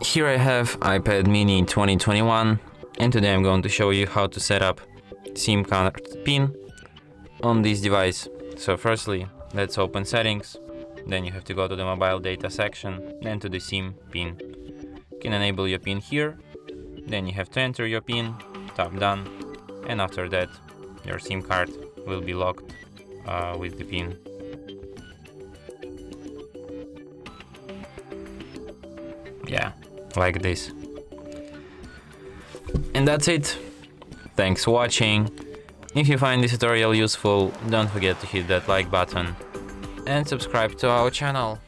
Here I have iPad mini 2021, and today I'm going to show you how to set up SIM card pin on this device. So firstly, let's open settings, then you have to go to the mobile data section, then to the SIM pin. You can enable your pin here, then you have to enter your pin, tap done, and after that your SIM card will be locked with the pin. Yeah, like this. And that's it. Thanks for watching. If you find this tutorial useful, don't forget to hit that like button and subscribe to our channel.